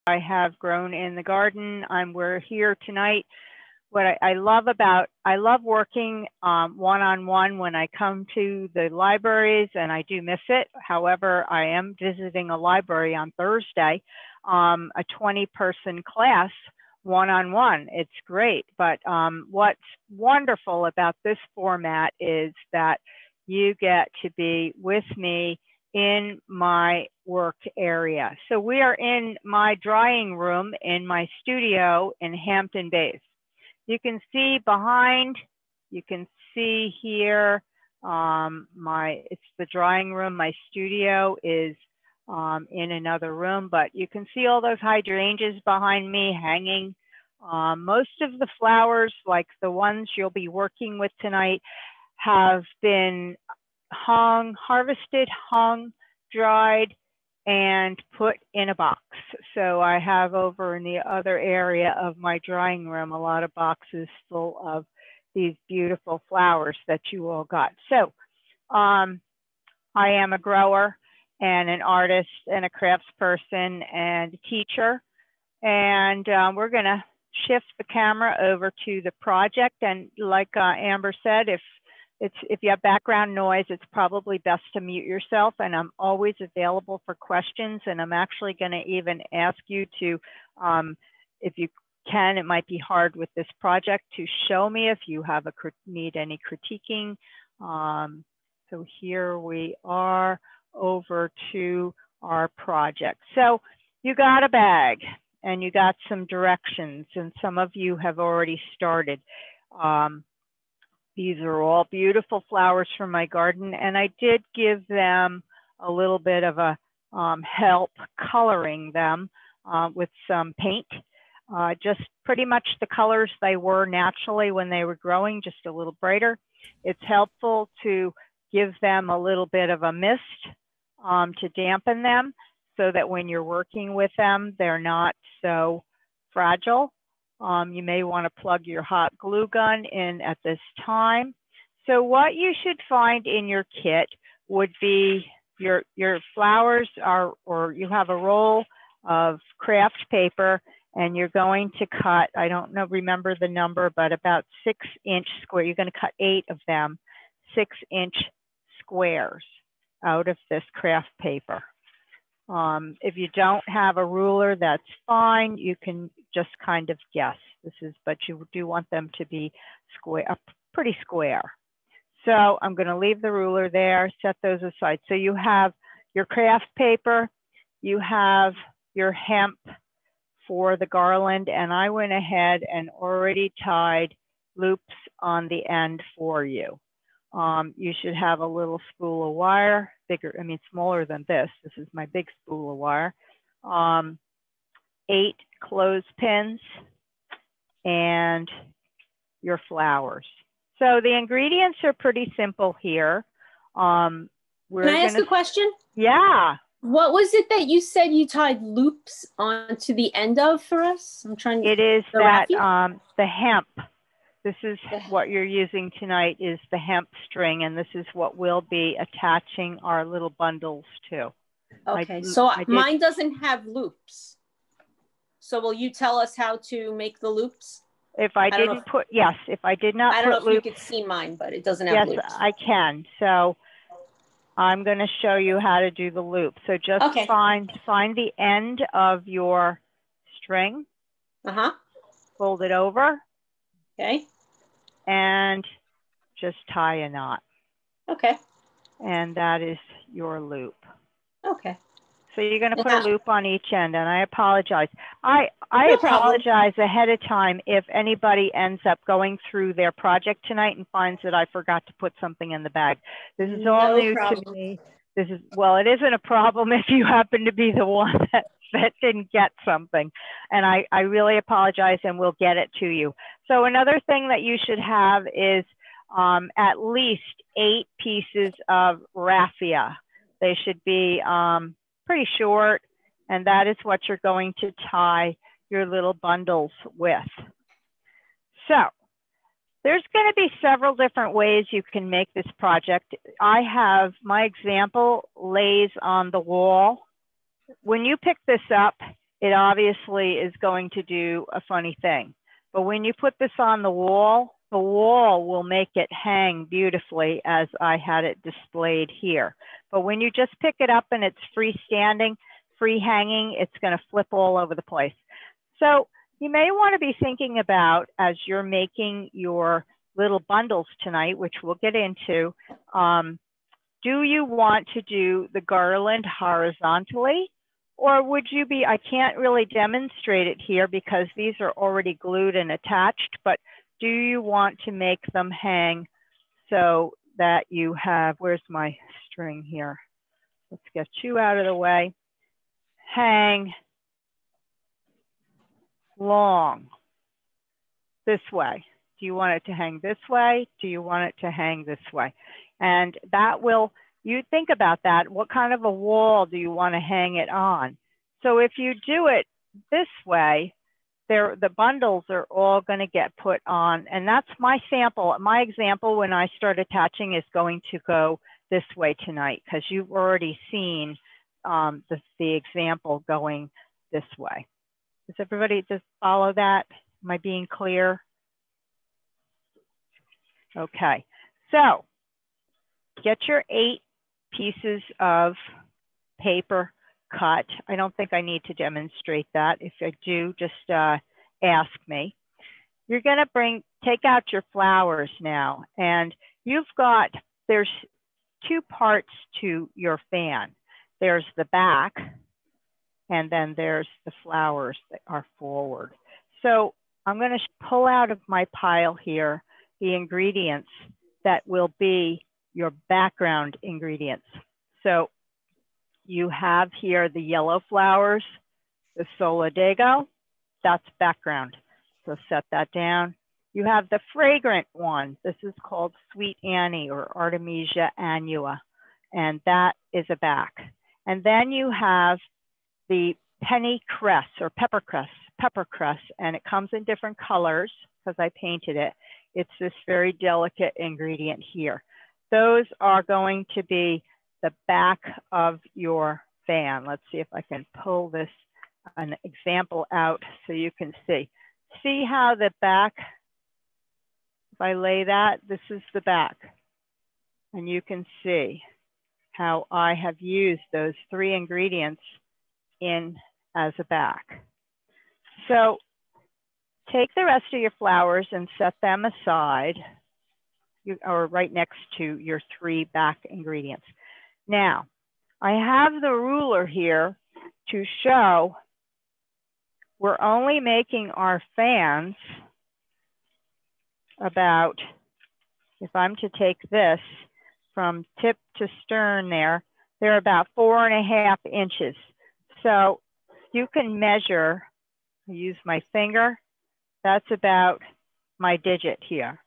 I have grown in the garden. We're here tonight. What I love working one-on-one when I come to the libraries, and I do miss it. However, I am visiting a library on Thursday, a 20-person class one-on-one. It's great, but what's wonderful about this format is that you get to be with me in my work area. So we are in my drying room in my studio in Hampton Bays. You can see behind, you can see here, it's the drying room. My studio is in another room, but you can see all those hydrangeas behind me hanging. Most of the flowers, like the ones you'll be working with tonight, have been harvested, hung, dried, and put in a box. So I have over in the other area of my drying room a lot of boxes full of these beautiful flowers that you all got. So I am a grower and an artist and a craftsperson and a teacher. And we're gonna shift the camera over to the project. And like Amber said, if you have background noise, it's probably best to mute yourself, and I'm always available for questions. And I'm actually going to even ask you to, if you can, it might be hard with this project, to show me if you have need any critiquing. So here we are over to our project. So you got a bag and you got some directions, and some of you have already started. These are all beautiful flowers from my garden, and I did give them a little bit of a help coloring them with some paint. Just pretty much the colors they were naturally when they were growing, just a little brighter. It's helpful to give them a little bit of a mist to dampen them so that when you're working with them, they're not so fragile. You may want to plug your hot glue gun in at this time. So what you should find in your kit would be your flowers or you have a roll of Kraft paper, and you're going to cut, I don't know, remember the number, but about 6-inch square. You're going to cut 8 of them, 6-inch squares out of this Kraft paper. If you don't have a ruler, that's fine. You can just kind of guess. But you do want them to be square, pretty square. So I'm going to leave the ruler there, set those aside. So you have your Kraft paper, you have your hemp for the garland, and I went ahead and already tied loops on the end for you. You should have a little spool of wire, smaller than this. This is my big spool of wire. 8 clothespins and your flowers. So the ingredients are pretty simple here. Can I ask a question? Yeah. What was it that you said you tied loops onto the end of for us? I'm trying to. It is that the hemp. This is what you're using tonight is the hemp string, and this is what we'll be attaching our little bundles to. Okay, so mine doesn't have loops. So will you tell us how to make the loops? If I didn't put, yes, if I did not put loops. I don't know if you could see mine, but it doesn't have loops. Yes, I can. So I'm going to show you how to do the loop. So just find the end of your string. Fold it over. Okay. And just tie a knot. Okay. And that is your loop. Okay. So you're going to put a loop on each end, and I apologize. I apologize ahead of time if anybody ends up going through their project tonight and finds that I forgot to put something in the bag. This is all new to me. Well, it isn't a problem if you happen to be the one that didn't get something. And I really apologize, and we'll get it to you. So another thing that you should have is at least 8 pieces of raffia. They should be pretty short, and that is what you're going to tie your little bundles with. So there's going to be several different ways you can make this project. I have my example lays on the wall. When you pick this up, it obviously is going to do a funny thing. But when you put this on the wall will make it hang beautifully as I had it displayed here. But when you just pick it up and it's freestanding, free hanging, it's going to flip all over the place. So you may want to be thinking about, as you're making your little bundles tonight, which we'll get into, do you want to do the garland horizontally? Or would you be, I can't really demonstrate it here because these are already glued and attached, but do you want to make them hang so that you have, where's my string here? Let's get you out of the way. Hang long this way. Do you want it to hang this way? Do you want it to hang this way? And that will, you think about that. What kind of a wall do you want to hang it on? So if you do it this way, the bundles are all going to get put on. And that's my sample. My example when I start attaching is going to go this way tonight because you've already seen the example going this way. Does everybody just follow that? Am I being clear? Okay, so get your 8 pieces of paper cut. I don't think I need to demonstrate that. If I do, just ask me. You're gonna take out your flowers now, and there's 2 parts to your fan. There's the back, and then there's the flowers that are forward. So I'm gonna pull out of my pile here the ingredients that will be your background ingredients. So you have here the yellow flowers, the solidago, that's background. So set that down. You have the fragrant one. This is called Sweet Annie or Artemisia annua, and that is a back. And then you have the penny cress or pepper cress, and it comes in different colors because I painted it. It's this very delicate ingredient here. Those are going to be the back of your fan. Let's see if I can pull an example out so you can see. See how the back, if I lay that, this is the back. And you can see how I have used those 3 ingredients in as a back. So take the rest of your flowers and set them aside, or right next to your 3 back ingredients. Now, I have the ruler here to show we're only making our fans about, if I'm to take this from tip to stern there, they're about 4.5 inches. So you can measure, use my finger, that's about my digit here.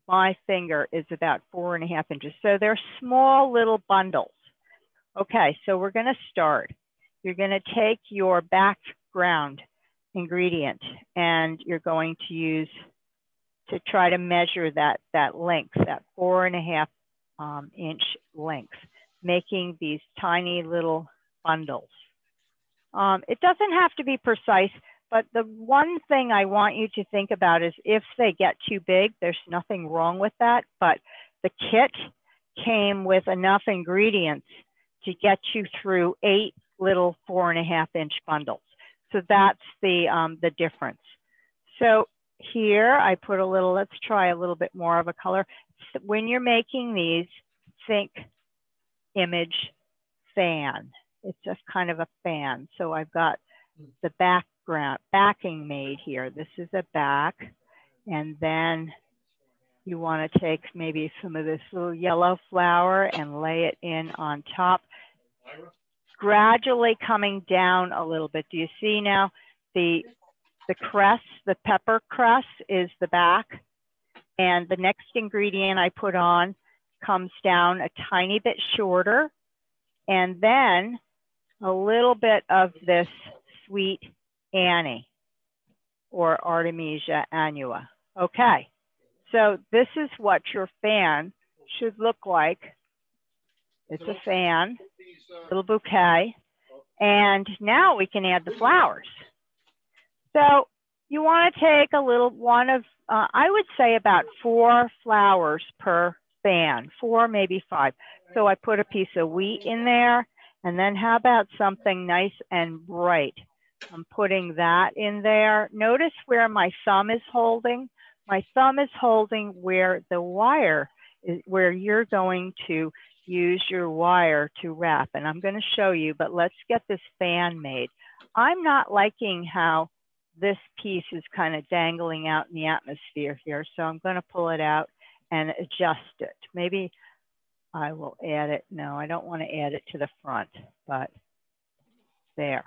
My finger is about 4.5 inches. So they're small little bundles. Okay, so we're gonna start. You're gonna take your background ingredient and you're going to use to try to measure that length, that 4.5 inch length, making these tiny little bundles. It doesn't have to be precise, but the one thing I want you to think about is if they get too big, there's nothing wrong with that, but the kit came with enough ingredients to get you through 8 little 4.5 inch bundles. So that's the difference. So here I put a little, let's try a little bit more of a color. When you're making these, think image fan. It's just kind of a fan. So I've got the backing made here. This is a back. And then you want to take maybe some of this little yellow flower and lay it in on top, gradually coming down a little bit. Do you see now the cress, the pepper cress is the back, and the next ingredient I put on comes down a tiny bit shorter, and then a little bit of this Sweet Annie or Artemisia annua. Okay, so this is what your fan should look like. It's a fan, little bouquet. And now we can add the flowers. So you want to take a little one of, I would say about 4 flowers per fan, 4, maybe 5. So I put a piece of wheat in there, and then how about something nice and bright? I'm putting that in there. Notice where my thumb is holding. My thumb is holding where the wire is, where you're going to use your wire to wrap. And I'm going to show you, but let's get this fan made. I'm not liking how this piece is kind of dangling out in the atmosphere here. So I'm going to pull it out and adjust it. Maybe I will add it. No, I don't want to add it to the front, but there.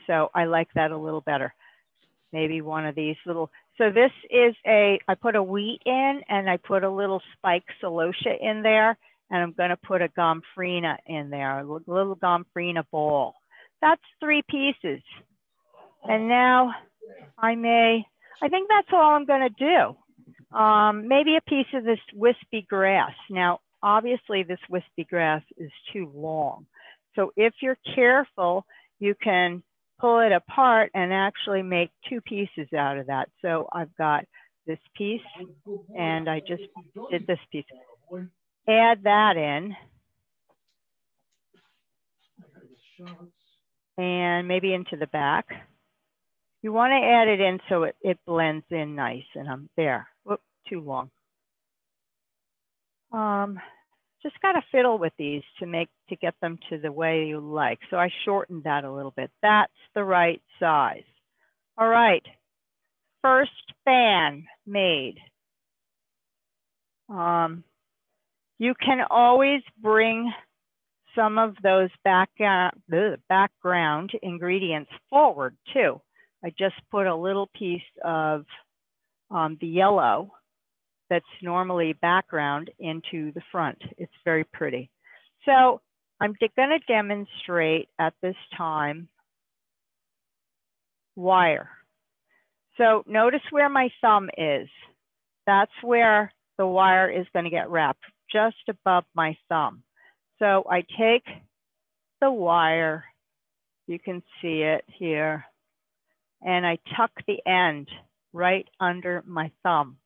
So I like that a little better. Maybe one of these little, so this is I put a wheat in and I put a little spike celosia in there, and I'm going to put a gomphrena in there, a little gomphrena ball. That's 3 pieces. And now I think that's all I'm going to do. Maybe a piece of this wispy grass. Now, obviously this wispy grass is too long. So if you're careful, you can pull it apart and actually make 2 pieces out of that. So I've got this piece and I just did this piece. Add that in. And maybe into the back. You want to add it in so it blends in nice, and I'm there. Whoop, too long. Just got to fiddle with these to get them to the way you like. So I shortened that a little bit. That's the right size. All right, first fan made. You can always bring some of those background ingredients forward too. I just put a little piece of the yellow that's normally background into the front. It's very pretty. So I'm going to demonstrate at this time wire. So notice where my thumb is. That's where the wire is going to get wrapped, just above my thumb. So I take the wire, you can see it here, and I tuck the end right under my thumb.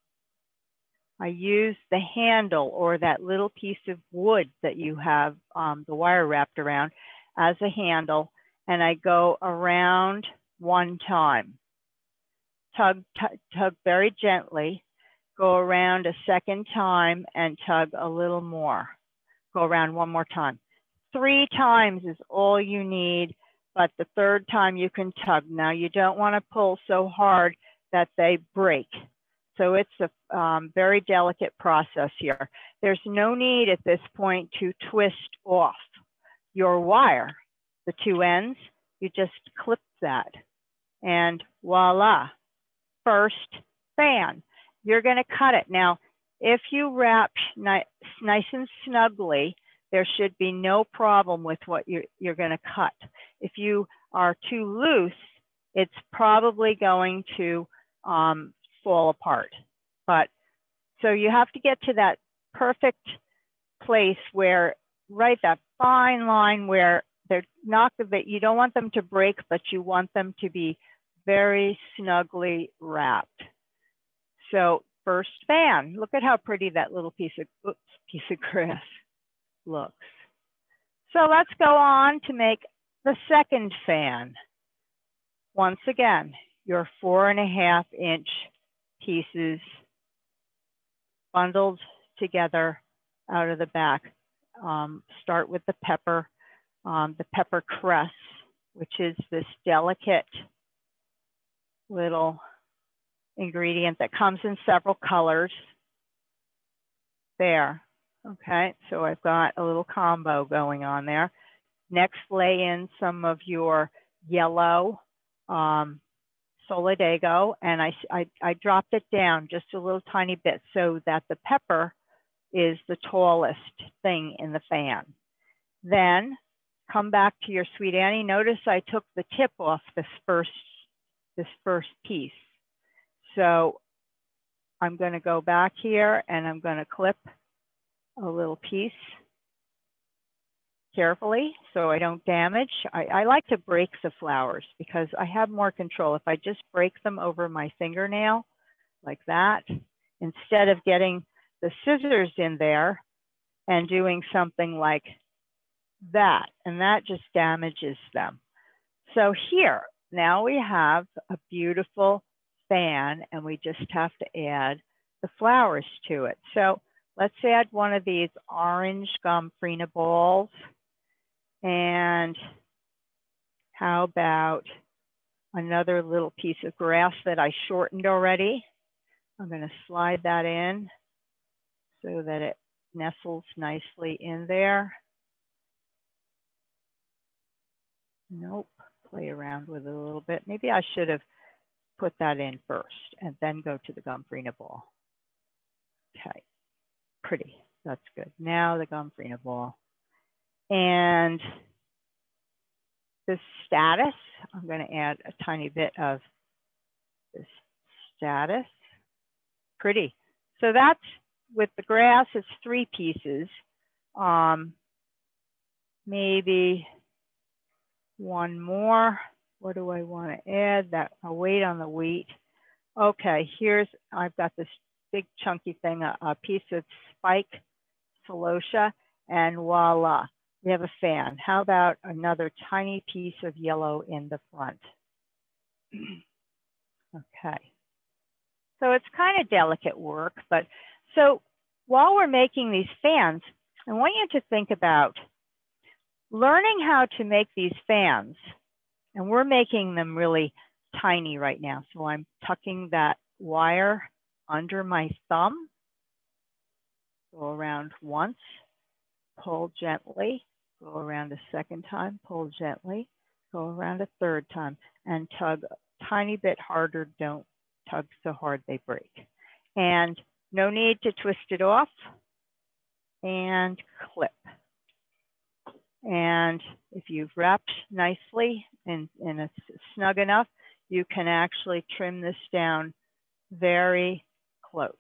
I use the handle or that little piece of wood that you have the wire wrapped around as a handle, and I go around 1 time. Tug very gently, go around a 2nd time and tug a little more. Go around 1 more time. 3 times is all you need, but the 3rd time you can tug. Now you don't want to pull so hard that they break. So it's a very delicate process here. There's no need at this point to twist off your wire. The 2 ends, you just clip that and voila, first fan. You're going to cut it. Now, if you wrap nice and snugly, there should be no problem with what you're going to cut. If you are too loose, it's probably going to fall apart. But so you have to get to that perfect place where, right, that fine line where they're not, that you don't want them to break, but you want them to be very snugly wrapped. So first fan, look at how pretty that little piece of grass looks. So let's go on to make the 2nd fan. Once again, your 4.5-inch pieces bundled together out of the back. Start with the pepper cress, which is this delicate little ingredient that comes in several colors. There, okay, so I've got a little combo going on there. Next, lay in some of your yellow solidago, and I dropped it down just a little tiny bit so that the pepper is the tallest thing in the fan. Then come back to your Sweet Annie. Notice I took the tip off this first piece. So I'm going to go back here and I'm going to clip a little piece carefully so I don't damage. I like to break the flowers because I have more control. If I just break them over my fingernail like that, instead of getting the scissors in there and doing something like that, and that just damages them. So here, now we have a beautiful fan, and we just have to add the flowers to it. So let's add one of these orange gomphrena balls. And how about another little piece of grass that I shortened already? I'm going to slide that in so that it nestles nicely in there. Nope, play around with it a little bit. Maybe I should have put that in first and then go to the gomphrena ball. Okay, pretty, that's good. Now the gomphrena ball. And the status, I'm going to add a tiny bit of this status. Pretty. So that's, with the grass, it's 3 pieces. Maybe one more. What do I want to add? That I'll wait on the wheat. Okay, here's, I've got this big chunky thing, a piece of spike celosia, and voila, we have a fan. How about another tiny piece of yellow in the front? Okay. So it's kind of delicate work, but so while we're making these fans, I want you to think about learning how to make these fans. And we're making them really tiny right now. So I'm tucking that wire under my thumb. Go around once, pull gently, go around a second time, pull gently, go around a third time, and tug a tiny bit harder. Don't tug so hard they break. And no need to twist it off, and clip. And if you've wrapped nicely and it's snug enough, you can actually trim this down very close.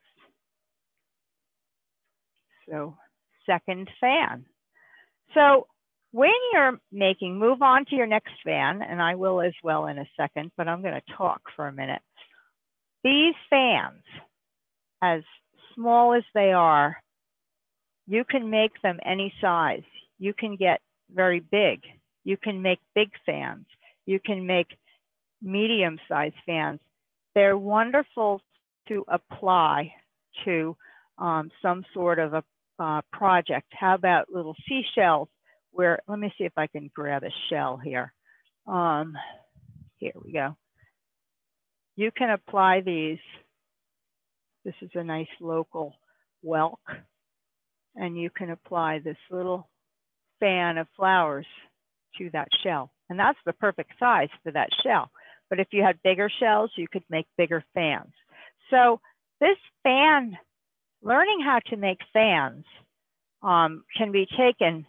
So second fan. So when you're making, move on to your next fan, and I will as well in a second, but I'm going to talk for a minute. These fans, as small as they are, you can make them any size. You can get very big. You can make big fans. You can make medium-sized fans. They're wonderful to apply to some sort of a project. How about little seashells where, let me see if I can grab a shell here. Here we go. You can apply these. This is a nice local whelk. And you can apply this little fan of flowers to that shell. And that's the perfect size for that shell. But if you had bigger shells, you could make bigger fans. So this fan, learning how to make fans can be taken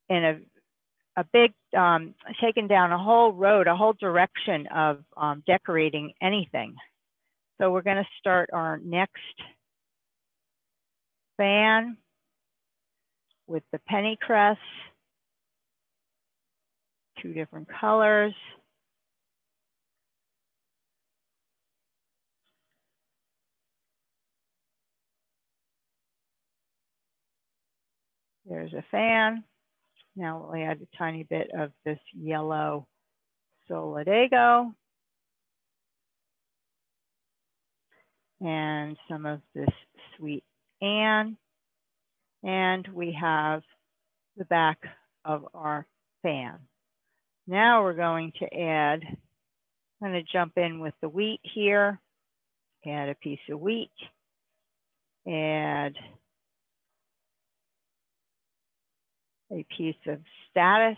in a big, taken down a whole road, a whole direction of decorating anything. So we're going to start our next fan with the pennycress, 2 different colors. There's a fan. Now we'll add a tiny bit of this yellow solidago and some of this sweet Anne. And we have the back of our fan. Now we're going to add, I'm going to jump in with the wheat here, add a piece of wheat, add a piece of status,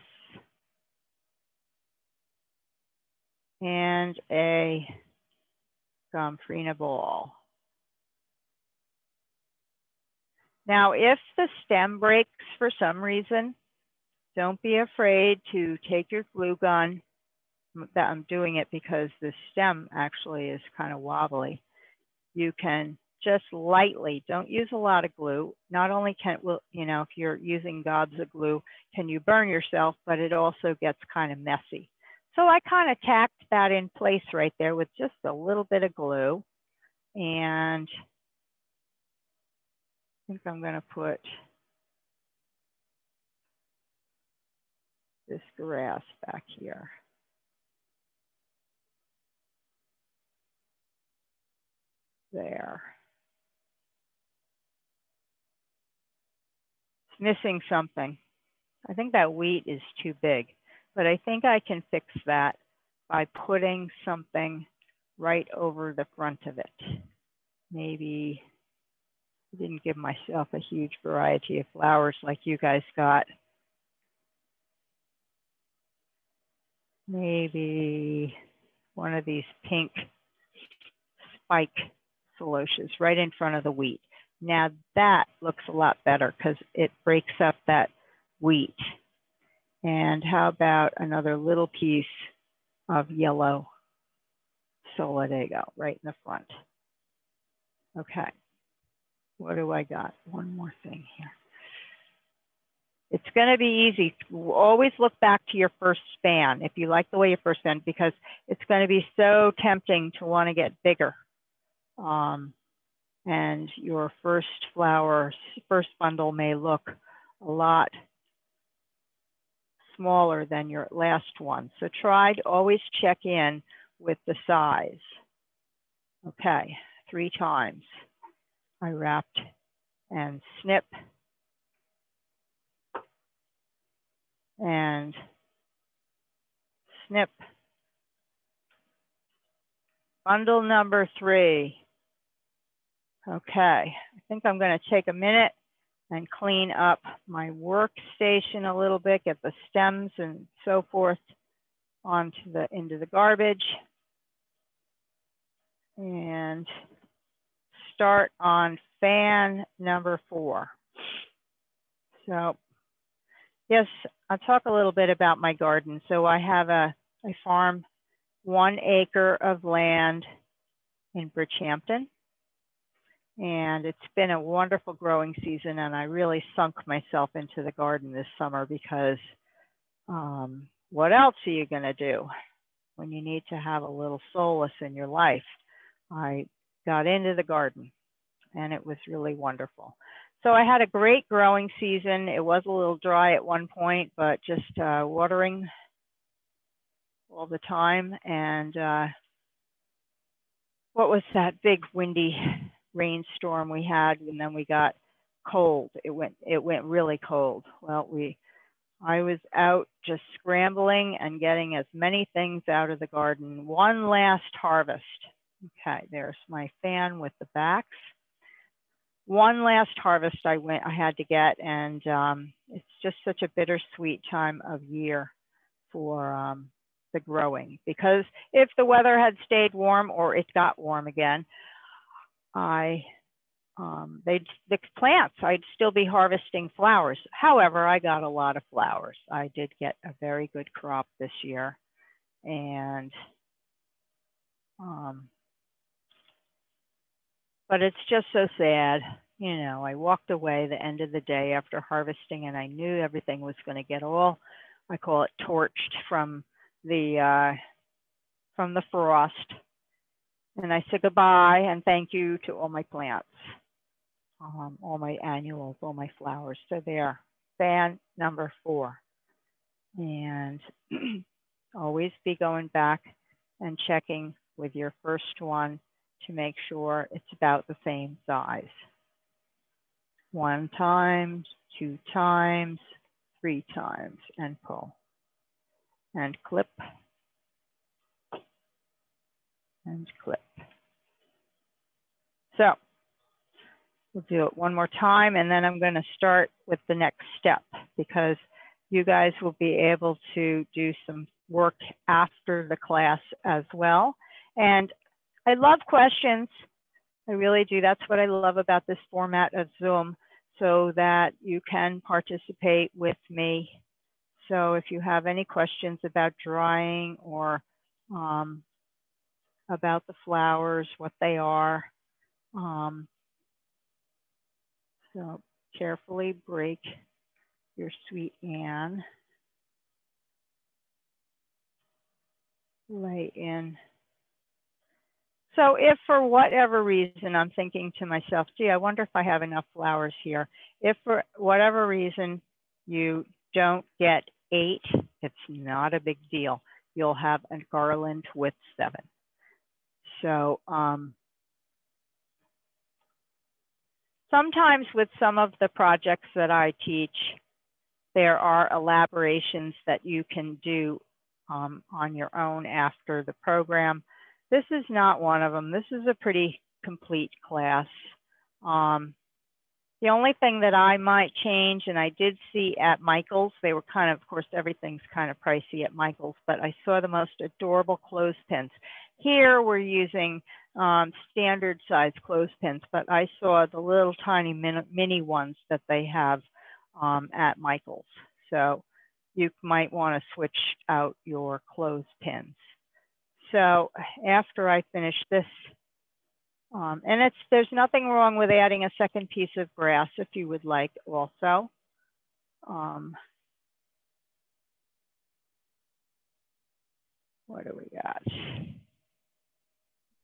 and a gomphrena ball. Now, if the stem breaks for some reason, don't be afraid to take your glue gun. I'm doing it because the stem actually is kind of wobbly. You can just lightly. Don't use a lot of glue. Not only can, you know, if you're using gobs of glue, can you burn yourself, but it also gets kind of messy. So I kind of tacked that in place right there with just a little bit of glue. And I think I'm going to put this grass back here. There. It's missing something. I think that wheat is too big, but I think I can fix that by putting something right over the front of it. Maybe I didn't give myself a huge variety of flowers like you guys got. Maybe one of these pink spike celotias right in front of the wheat. Now that looks a lot better because it breaks up that wheat. And how about another little piece of yellow solidago right in the front? Okay, what do I got? One more thing here. It's going to be easy. Always look back to your first span if you like the way you first span, because it's going to be so tempting to want to get bigger. And your first flower, first bundle may look a lot smaller than your last one. So try to always check in with the size. Okay, 3 times. I wrapped and snip and snip. Bundle number 3. Okay, I think I'm going to take a minute and clean up my workstation a little bit, get the stems and so forth into the garbage, and start on fan number 4. So yes, I'll talk a little bit about my garden. So I have I farm 1 acre of land in Bridgehampton. And it's been a wonderful growing season, and I really sunk myself into the garden this summer because what else are you going to do when you need to have a little solace in your life? I got into the garden, and it was really wonderful. So I had a great growing season. It was a little dry at one point, but just watering all the time. And what was that big windy rainstorm we had, and then we got cold. It went really cold. Well, I was out just scrambling and getting as many things out of the garden. One last harvest. Okay, there's my fan with the backs. One last harvest I had to get, and it's just such a bittersweet time of year for the growing, because if the weather had stayed warm or it got warm again, the plants, I'd still be harvesting flowers. However, I got a lot of flowers. I did get a very good crop this year. And, but it's just so sad. You know, I walked away the end of the day after harvesting, and I knew everything was going to get all, I call it torched from the frost. And I said goodbye and thank you to all my plants. All my annuals, all my flowers. So there, fan number 4. And always be going back and checking with your first one to make sure it's about the same size. 1 time, 2 times, 3 times, and pull. And clip. And clip. So we'll do it one more time, and then I'm going to start with the next step, because you guys will be able to do some work after the class as well. And I love questions. I really do. That's what I love about this format of Zoom, so that you can participate with me. So if you have any questions about drawing or about the flowers, what they are, So carefully break your sweet Anne. Lay in. So if for whatever reason I'm thinking to myself, gee, I wonder if I have enough flowers here. If for whatever reason you don't get 8, it's not a big deal. You'll have a garland with 7. So sometimes with some of the projects that I teach, there are elaborations that you can do on your own after the program. This is not one of them. This is a pretty complete class. The only thing that I might change, and I did see at Michael's, they were kind of course, everything's kind of pricey at Michael's, but I saw the most adorable clothespins. Here we're using standard size clothespins, but I saw the little tiny mini ones that they have at Michael's. So you might want to switch out your clothespins. So after I finish this, and there's nothing wrong with adding a second piece of grass if you would like also. What do we got?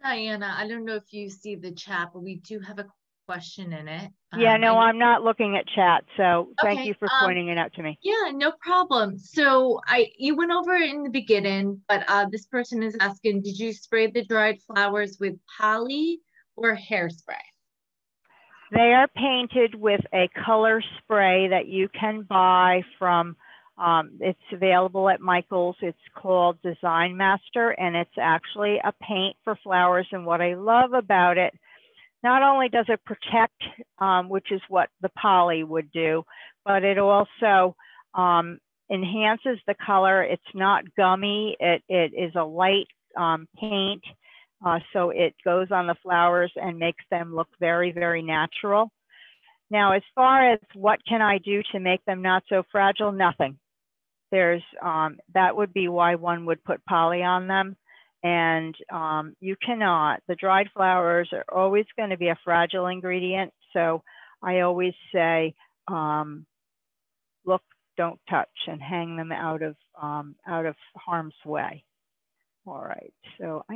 Diana, I don't know if you see the chat, but we do have a question in it. Yeah, no, I'm not looking at chat, so thank you for pointing it out to me. Yeah, no problem. So you went over it in the beginning, but this person is asking, did you spray the dried flowers with poly or hairspray? They are painted with a color spray that you can buy from, it's available at Michael's. It's called Design Master, and it's actually a paint for flowers. And what I love about it, not only does it protect, which is what the poly would do, but it also enhances the color. It's not gummy. It is a light paint. So it goes on the flowers and makes them look very, very natural. Now, as far as what can I do to make them not so fragile, nothing. There's, that would be why one would put poly on them. And you cannot, the dried flowers are always going to be a fragile ingredient. So I always say, look, don't touch, and hang them out of harm's way. All right, so I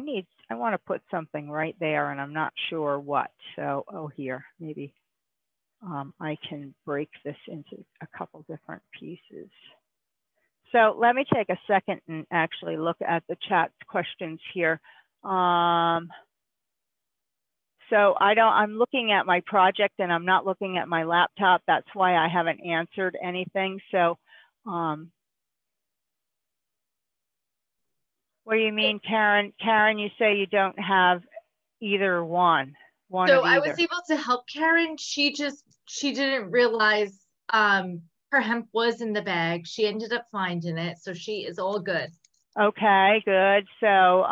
want to put something right there, and I'm not sure what. So, oh, here, maybe I can break this into a couple different pieces. So let me take a second and actually look at the chat questions here. So I'm looking at my project and I'm not looking at my laptop. That's why I haven't answered anything. So what do you mean, Karen? Karen, you say you don't have either one. So I was able to help Karen. She didn't realize her hemp was in the bag. She ended up finding it, so she is all good. Okay, good. So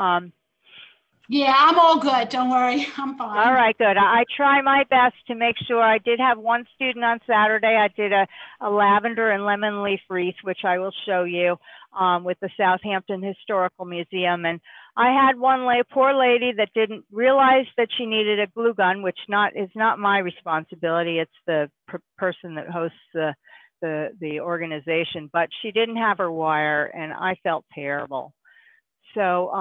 yeah, I'm all good. Don't worry, I'm fine. All right, good. I try my best to make sure. I did have one student on Saturday. I did a lavender and lemon leaf wreath, which I will show you with the Southampton Historical Museum. And I had one poor lady that didn't realize that she needed a glue gun, which is not my responsibility. It's the person that hosts the organization, but she didn't have her wire, and I felt terrible. So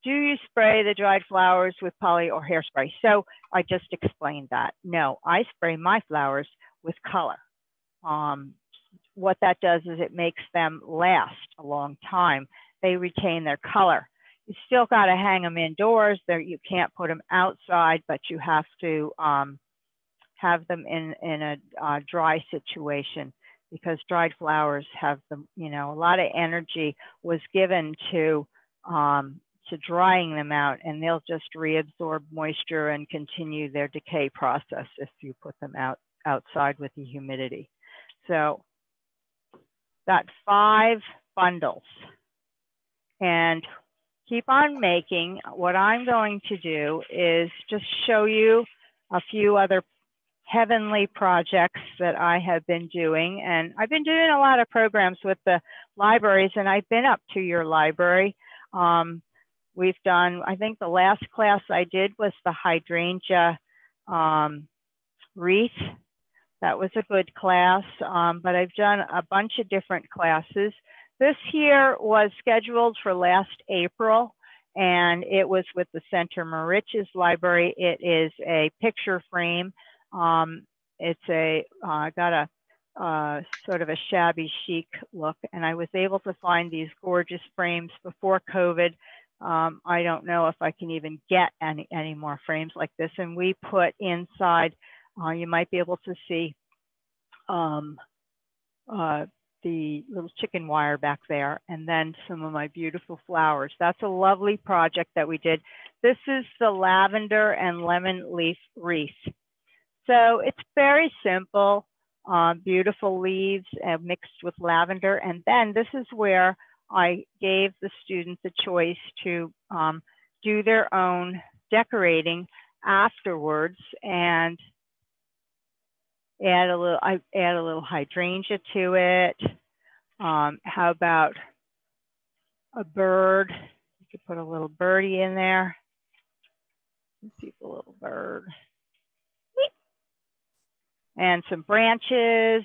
do you spray the dried flowers with poly or hairspray? So I just explained that. No, I spray my flowers with color. What that does is it makes them last a long time. They retain their color. You still got to hang them indoors. You can't put them outside, but you have to have them in a dry situation, because dried flowers have them, a lot of energy was given to drying them out, and they'll just reabsorb moisture and continue their decay process if you put them outside with the humidity. So got 5 bundles, and keep on making. What I'm going to do is just show you a few other heavenly projects that I have been doing. And I've been doing a lot of programs with the libraries, and I've been up to your library. We've done, I think the last class I did was the hydrangea wreath. That was a good class, but I've done a bunch of different classes. This here was scheduled for last April, and it was with the Center Moriches Library. It is a picture frame. It's got a sort of a shabby chic look, and I was able to find these gorgeous frames before COVID. I don't know if I can even get any more frames like this. And we put inside, you might be able to see the little chicken wire back there, and then some of my beautiful flowers. That's a lovely project that we did. This is the lavender and lemon leaf wreath. So it's very simple, beautiful leaves mixed with lavender. And then this is where I gave the students a choice to do their own decorating afterwards, and I add a little hydrangea to it. How about a bird? You could put a little birdie in there. Let's see the little bird. And some branches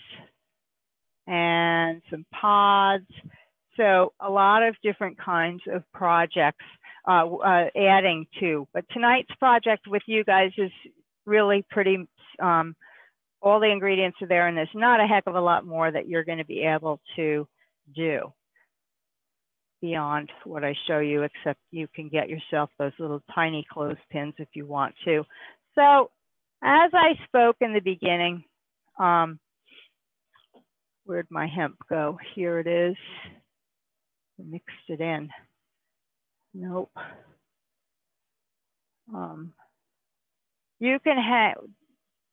and some pods. So a lot of different kinds of projects adding to. But tonight's project with you guys is really pretty, all the ingredients are there, and there's not a heck of a lot more that you're going to be able to do beyond what I show you, except you can get yourself those little tiny clothespins if you want to. So as I spoke in the beginning, where'd my hemp go? Here it is. I mixed it in. Nope. You can have,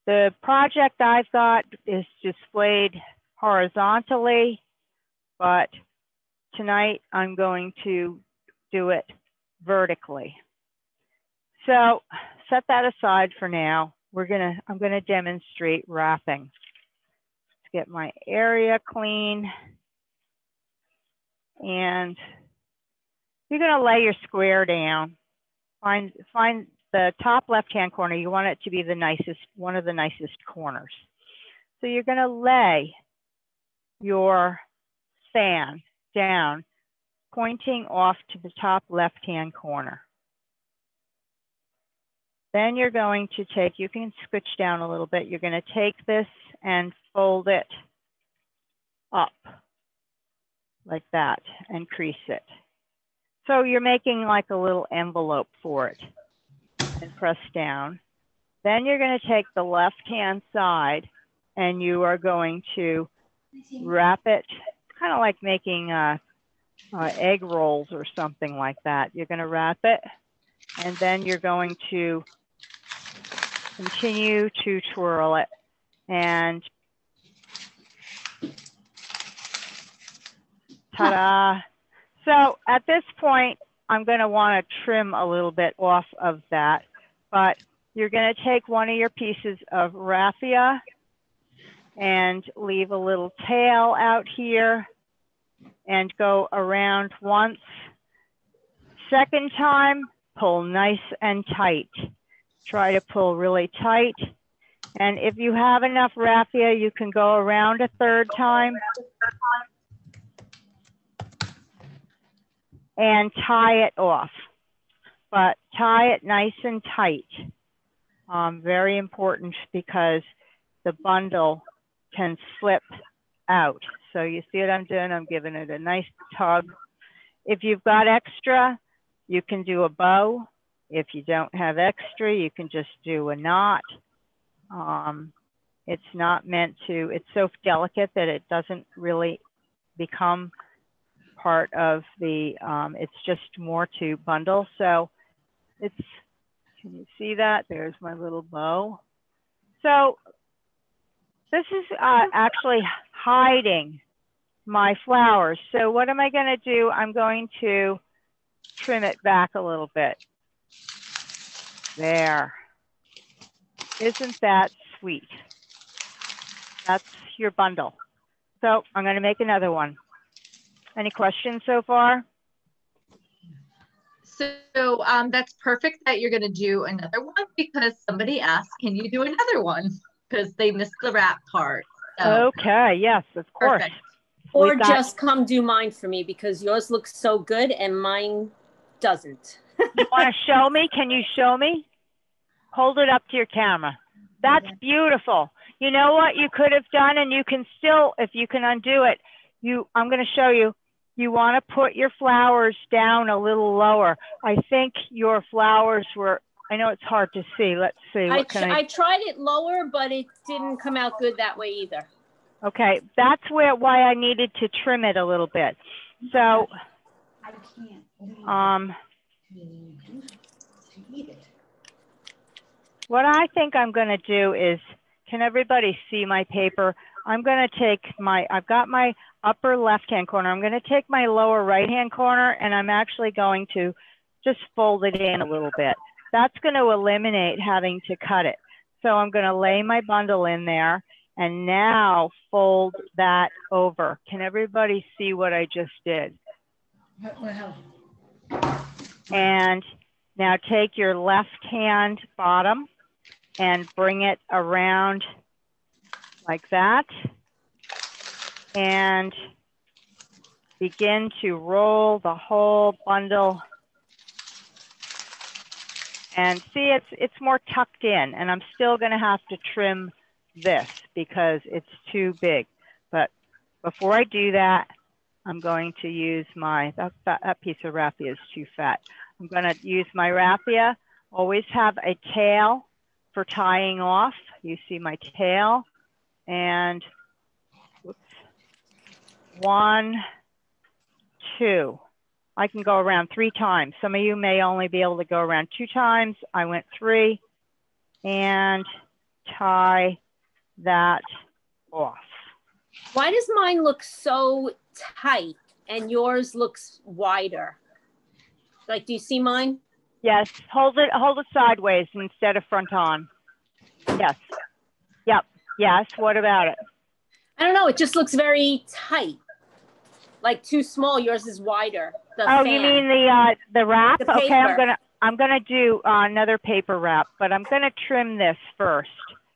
the project I've got is displayed horizontally, but tonight I'm going to do it vertically. So set that aside for now. I'm gonna demonstrate wrapping. Let's get my area clean. And you're gonna lay your square down. Find the top left-hand corner. You want it to be the nicest, one of the nicest corners. So you're gonna lay your fan down, pointing off to the top left-hand corner. Then you're going to take, you can switch down a little bit. You're going to take this and fold it up like that and crease it. So you're making like a little envelope for it and press down. Then you're going to take the left-hand side and you are going to wrap it, kind of like making egg rolls or something like that. You're going to wrap it, and then you're going to continue to twirl it. And ta-da. So at this point, I'm going to want to trim a little bit off of that, but you're going to take one of your pieces of raffia and leave a little tail out here and go around once. Second time, pull nice and tight. Try to pull really tight. And if you have enough raffia, you can go around a third time and tie it off. But tie it nice and tight. Very important, because the bundle can slip out. So you see what I'm doing? I'm giving it a nice tug. If you've got extra, you can do a bow. If you don't have extra, you can just do a knot. It's not meant to, it's so delicate that it doesn't really become part of the, it's just more to bundle. So it's, can you see that? There's my little bow. So this is actually hiding my flowers. So what am I going to do? I'm going to trim it back a little bit. There. Isn't that sweet? That's your bundle. So I'm going to make another one. Any questions so far? So that's perfect that you're going to do another one, because somebody asked, can you do another one? because they missed the wrap part. So. Okay, yes, of course. Perfect. Or just come do mine for me because yours looks so good and mine doesn't. You want to show me? Can you show me? Hold it up to your camera. That's beautiful. You know what you could have done, and you can still, if you can undo it, I'm going to show you. You want to put your flowers down a little lower. I think your flowers were, I know it's hard to see. Let's see. I tried it lower, but it didn't come out good that way either. Okay, that's why I needed to trim it a little bit. So, what I think I'm going to do is, can everybody see my paper? I'm going to take I've got my upper left-hand corner. I'm going to take my lower right-hand corner, and I'm actually going to just fold it in a little bit. That's going to eliminate having to cut it. So I'm going to lay my bundle in there and now fold that over. Can everybody see what I just did? And now take your left-hand bottom and bring it around like that and begin to roll the whole bundle. And see, it's more tucked in, and I'm still going to have to trim this because it's too big. But before I do that, I'm going to use that piece of raffia is too fat. I'm going to use my raffia. Always have a tail for tying off. You see my tail. And whoops, 1, 2. I can go around 3 times. Some of you may only be able to go around 2 times. I went 3 and tie that off. Why does mine look so tight and yours looks wider? Like, do you see mine? Yes, hold it sideways instead of front on. Yes, yep, yes, what about it? I don't know, it just looks very tight. Like too small, yours is wider. You mean the wrap? The okay, I'm gonna do another paper wrap, but I'm gonna trim this first.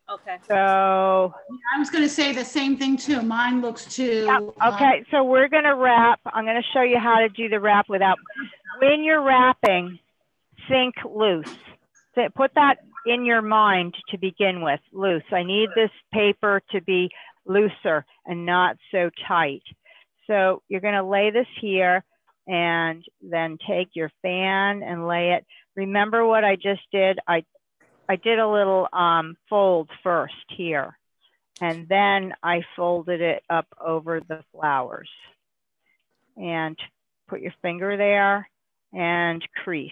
Okay. So I was gonna say the same thing too. Mine looks too. Yep. Okay, so we're gonna wrap. I'm gonna show you how to do the wrap without. When you're wrapping, think loose. So put that in your mind to begin with. Loose. I need this paper to be looser and not so tight. So you're gonna lay this here and then take your fan and lay it. Remember what I just did? I did a little fold first here, and then I folded it up over the flowers. And put your finger there and crease.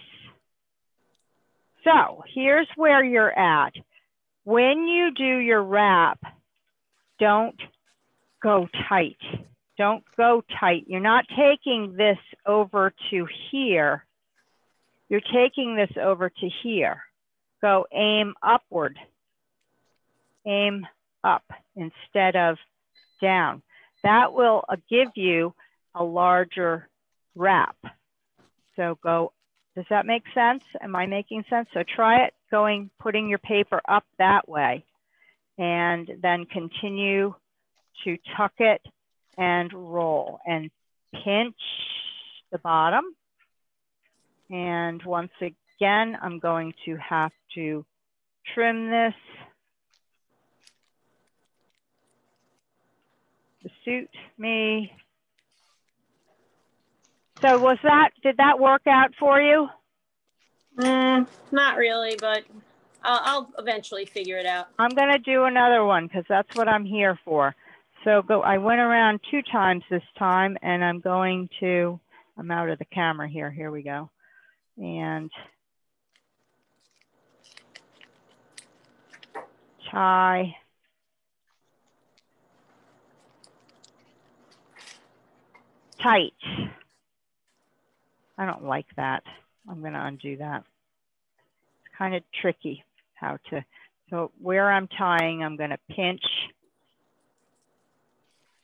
So here's where you're at. When you do your wrap, don't go tight. Don't go tight. You're not taking this over to here. You're taking this over to here. Go aim upward. Aim up instead of down. That will give you a larger wrap. So go, does that make sense? Am I making sense? So try it putting your paper up that way and then continue to tuck it and roll and pinch the bottom. And once again, I'm going to have to trim this to suit me. So did that work out for you? Not really, but I'll eventually figure it out. I'm going to do another one because that's what I'm here for. So I went around 2 times this time, and I'm out of the camera here. Here we go. And tie. Tight. I don't like that. I'm going to undo that. It's kind of tricky so where I'm tying, I'm going to pinch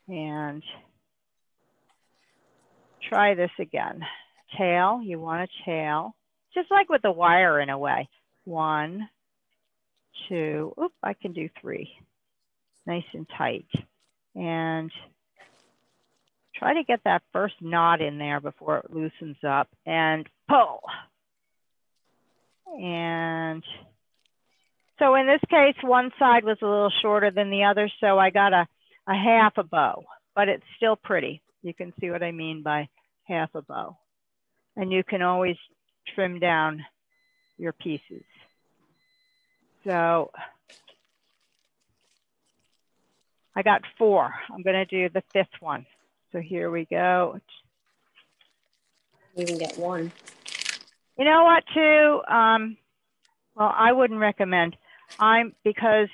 and try this again. Tail, you want a tail, just like with the wire in a way. 1, 2. Oop, I can do 3. Nice and tight. And try to get that first knot in there before it loosens up and pull. And so in this case, one side was a little shorter than the other, so I got a half a bow, but it's still pretty. You can see what I mean by half a bow. And you can always trim down your pieces. So I got 4. I'm going to do the 5th one. So here we go. You even get 1. You know what, too? Well, I wouldn't recommend. Because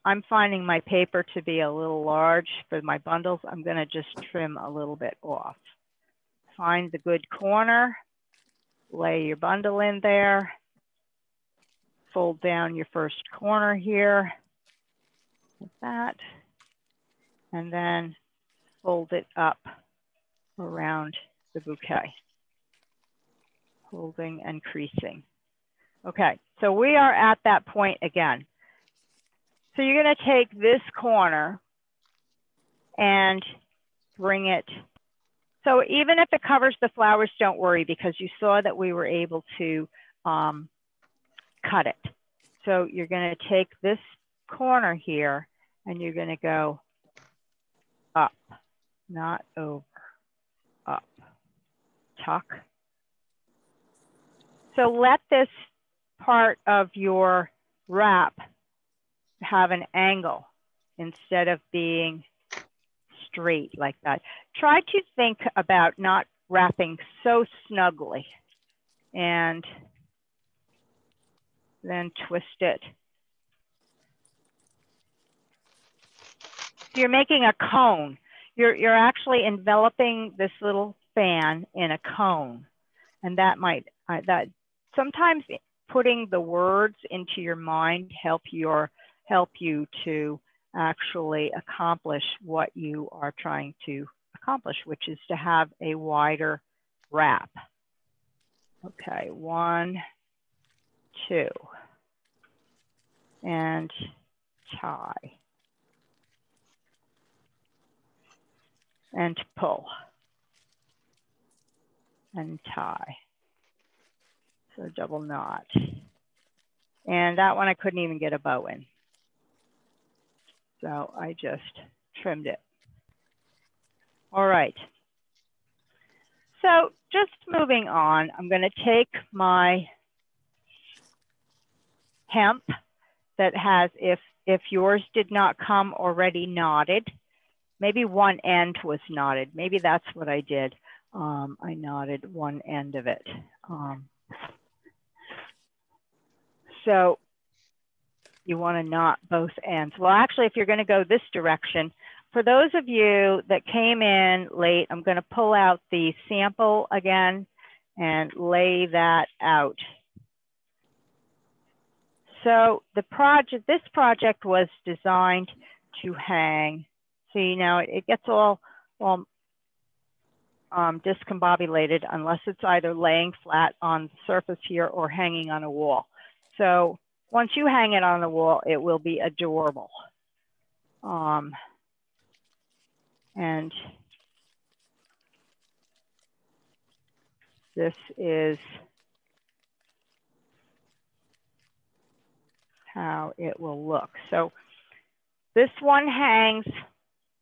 I'm finding my paper to be a little large for my bundles, I'm going to just trim a little bit off. Find the good corner, lay your bundle in there, fold down your first corner here, like that, and then fold it up around the bouquet, folding and creasing. Okay, so we are at that point again. So you're going to take this corner and bring it. So even if it covers the flowers, don't worry, because you saw that we were able to cut it. So you're going to take this corner here and you're going to go up, not over, up, tuck. So let this part of your wrap have an angle instead of being straight like that. Try to think about not wrapping so snugly and then twist it. So you're making a cone. You're actually enveloping this little fan in a cone, and that might sometimes putting the words into your mind help you to actually accomplish what you are trying to accomplish, which is to have a wider wrap. Okay, 1, 2, and tie, and pull, and tie. So double knot. And that one I couldn't even get a bow in. So I just trimmed it. All right. So just moving on, I'm going to take my hemp that has, if yours did not come already knotted, maybe one end was knotted. Maybe that's what I did. I knotted one end of it. So you want to knot both ends. Well, actually, if you're going to go this direction, for those of you that came in late, I'm going to pull out the sample again and lay that out. So this project was designed to hang. So, you know, it gets all discombobulated unless it's either laying flat on the surface here or hanging on a wall. So once you hang it on the wall, it will be adorable. And this is how it will look. So this one hangs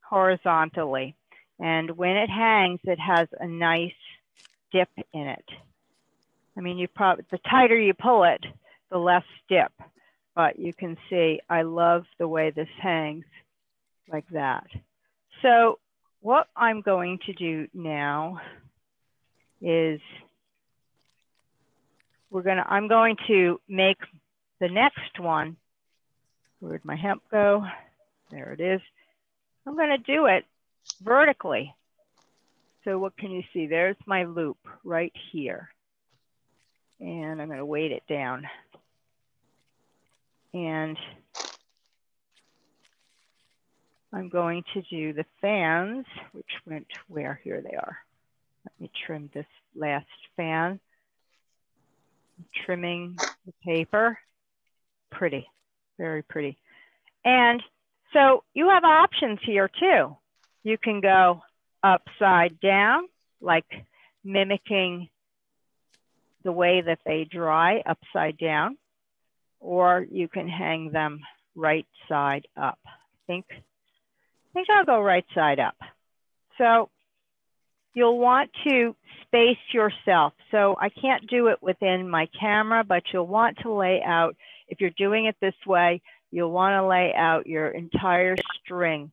horizontally. And when it hangs, it has a nice dip in it. I mean, the tighter you pull it, the less dip. But you can see, I love the way this hangs like that. So what I'm going to do now is I'm going to make the next one. Where'd my hemp go? There it is. I'm going to do it vertically. So what can you see? There's my loop right here. And I'm going to weight it down. And I'm going to do the fans, which went where? Here they are. Let me trim this last fan. I'm trimming the paper. Pretty. Very pretty. And so you have options here too. You can go upside down, like mimicking the way that they dry upside down, or you can hang them right side up. I think I'll go right side up. So you'll want to space yourself. So I can't do it within my camera, but you'll want to lay out, if you're doing it this way, you'll want to lay out your entire string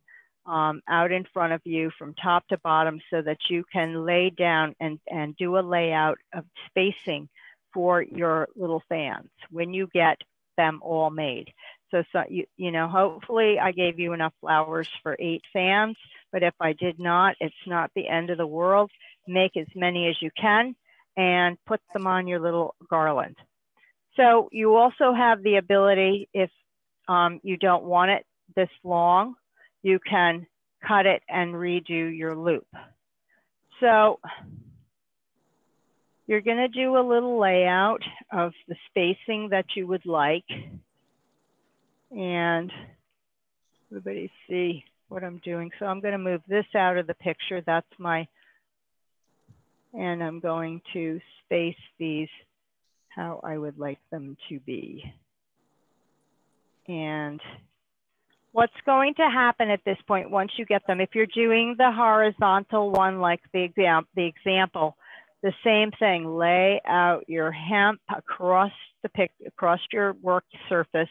out in front of you from top to bottom so that you can lay down and do a layout of spacing for your little fans when you get them all made. So you know, hopefully I gave you enough flowers for 8 fans, but if I did not, it's not the end of the world. Make as many as you can and put them on your little garland. So you also have the ability, if you don't want it this long, you can cut it and redo your loop. So you're gonna do a little layout of the spacing that you would like. And everybody see what I'm doing. So I'm gonna move this out of the picture. That's my, and I'm going to space these how I would like them to be. And what's going to happen at this point, once you get them, if you're doing the horizontal one, like the example, the same thing, lay out your hemp across your work surface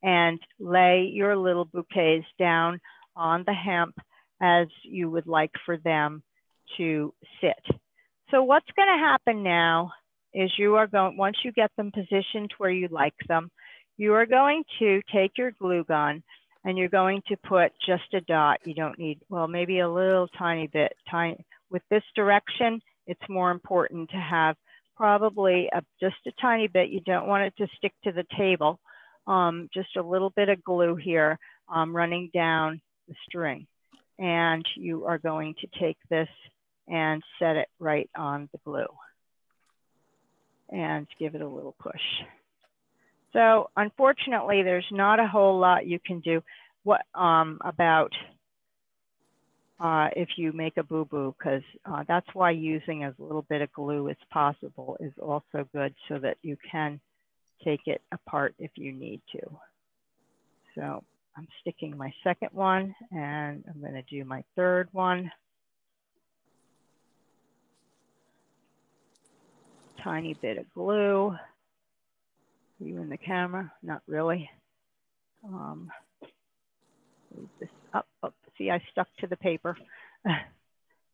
and lay your little bouquets down on the hemp as you would like for them to sit. So what's going to happen now is you are going, once you get them positioned where you like them, you are going to take your glue gun and you're going to put just a dot. You don't need, well, maybe a little tiny bit. With this direction, it's more important to have probably just a tiny bit. You don't want it to stick to the table. Just a little bit of glue here running down the string. And you are going to take this and set it right on the glue and give it a little push. So unfortunately, there's not a whole lot you can do about if you make a boo-boo, because that's why using as little bit of glue as possible is also good so that you can take it apart if you need to. So I'm sticking my second one and I'm going to do my third one. Tiny bit of glue. Are you in the camera? Not really. Move this up. Oh, see, I stuck to the paper.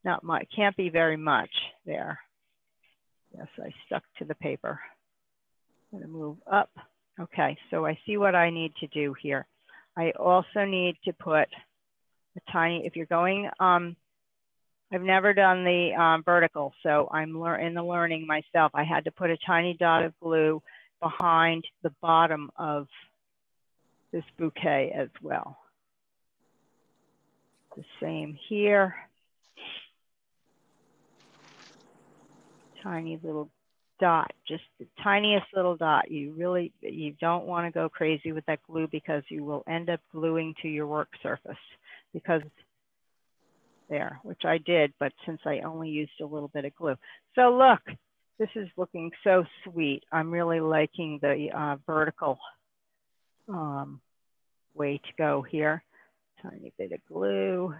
Not much. Can't be very much there. Yes, I stuck to the paper. I'm going to move up. Okay, so I see what I need to do here. I also need to put a tiny, if you're going, I've never done the vertical, so I'm in the learning myself. I had to put a tiny dot of glue behind the bottom of this bouquet as well. The same here. Tiny little dot, just the tiniest little dot. You don't want to go crazy with that glue because you will end up gluing to your work surface because there, which I did, but since I only used a little bit of glue. So look, this is looking so sweet. I'm really liking the vertical way to go here. Tiny bit of glue.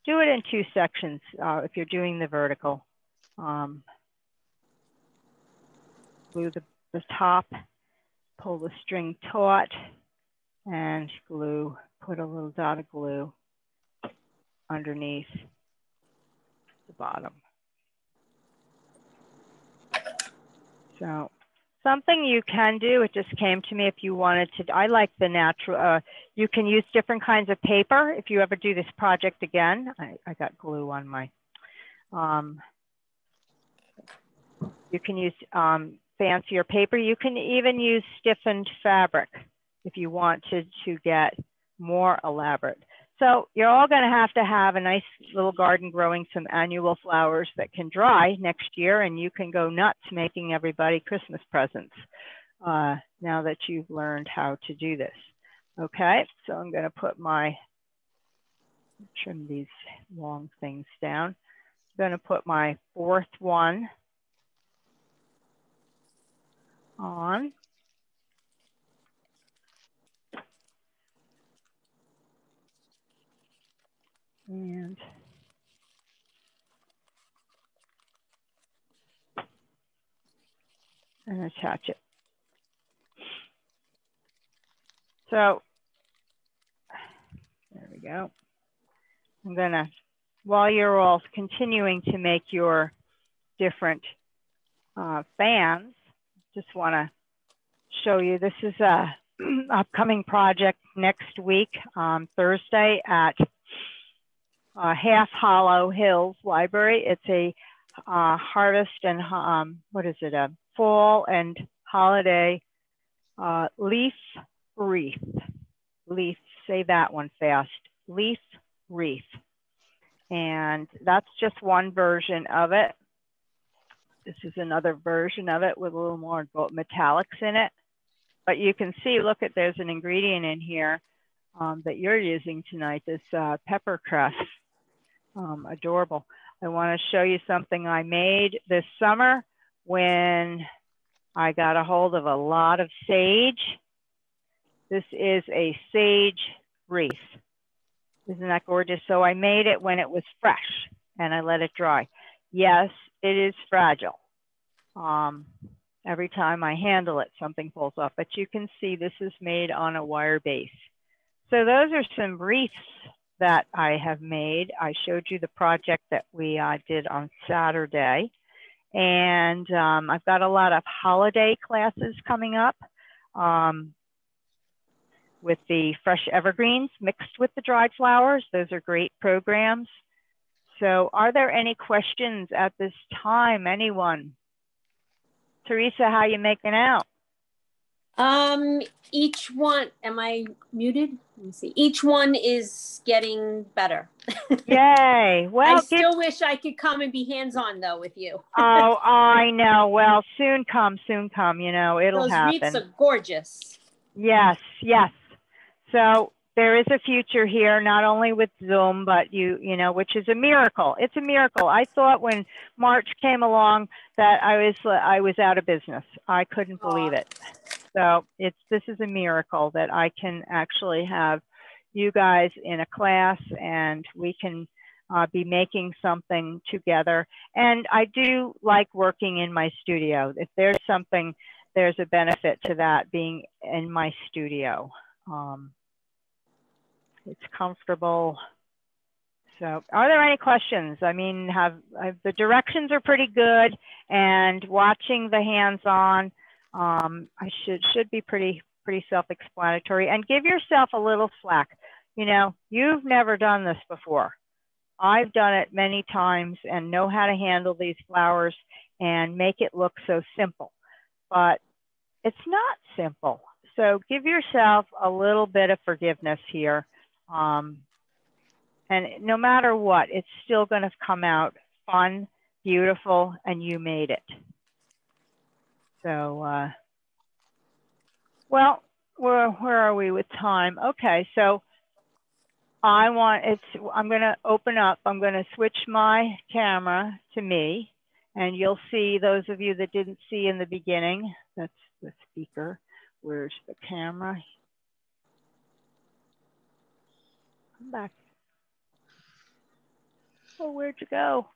Do it in 2 sections if you're doing the vertical. Glue the top, pull the string taut, and glue, put a little dot of glue underneath the bottom. So something you can do, it just came to me if you wanted to, I like the natural, you can use different kinds of paper. If you ever do this project again, I got glue on my, you can use fancier paper. You can even use stiffened fabric if you want to get more elaborate. So you're all going to have a nice little garden growing some annual flowers that can dry next year, and you can go nuts making everybody Christmas presents now that you've learned how to do this. Okay, so I'm going to put my, trim these long things down. I'm going to put my fourth one on. And attach it. So there we go. I'm gonna, while you're all continuing to make your different fans, just wanna show you, this is a upcoming project next week, Thursday at Half Hollow Hills Library. It's a harvest and what is it, a fall and holiday leaf wreath. Leaf, say that one fast, leaf wreath. And that's just one version of it. This is another version of it with a little more metallics in it. But you can see, look at, there's an ingredient in here that you're using tonight, this pepper crust. Adorable. I want to show you something I made this summer when I got a hold of a lot of sage. This is a sage wreath. Isn't that gorgeous? So I made it when it was fresh and I let it dry. Yes, it is fragile. Every time I handle it, something falls off, but you can see this is made on a wire base. So those are some wreaths that I have made. I showed you the project that we did on Saturday. And I've got a lot of holiday classes coming up with the fresh evergreens mixed with the dried flowers. Those are great programs. So are there any questions at this time, anyone? Teresa, how you making out? Each one, am I muted? Let me see. Each one is getting better. Yay. Well, I still wish I could come and be hands-on though with you. Oh, I know. Well, soon come, you know, it'll happen. Those wreaths are gorgeous. Yes, yes. So there is a future here, not only with Zoom, but you know, which is a miracle. It's a miracle. I thought when March came along that I was out of business. I couldn't believe it. So this is a miracle that I can actually have you guys in a class and we can be making something together. And I do like working in my studio. If there's something, there's a benefit to that being in my studio. It's comfortable. So are there any questions? I mean, the directions are pretty good and watching the hands-on, I should be pretty self-explanatory, and give yourself a little slack. You know, you've never done this before. I've done it many times and know how to handle these flowers and make it look so simple, but it's not simple. So give yourself a little bit of forgiveness here. And no matter what, it's still going to come out fun, beautiful, and you made it. So, well, where are we with time? Okay, so I'm going to open up. I'm going to switch my camera to me, and you'll see those of you that didn't see in the beginning. That's the speaker. Where's the camera? Come back. Oh, where'd you go?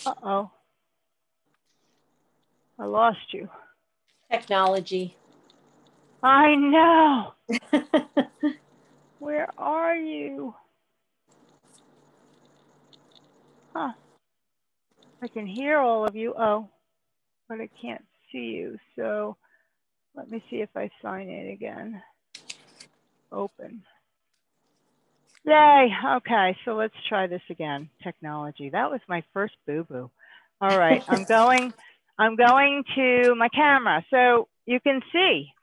Uh-oh. I lost you. Technology. I know. Where are you? Huh. I can hear all of you. Oh, but I can't see you. So let me see if I sign in again. Open. Yay. Okay, so let's try this again. Technology. That was my first boo-boo. All right, I'm going to my camera. So you can see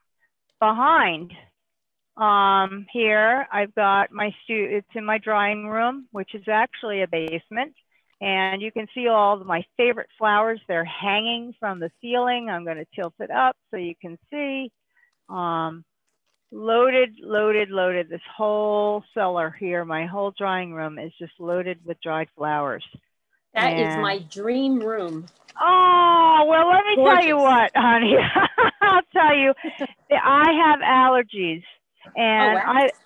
behind here, I've got it's in my drawing room, which is actually a basement. And you can see all of my favorite flowers. They're hanging from the ceiling. I'm going to tilt it up so you can see. Loaded, loaded, loaded. This whole cellar here, my whole drying room is just loaded with dried flowers. That is my dream room. Oh, well, let me tell you what, honey. I'll tell you, I have allergies. And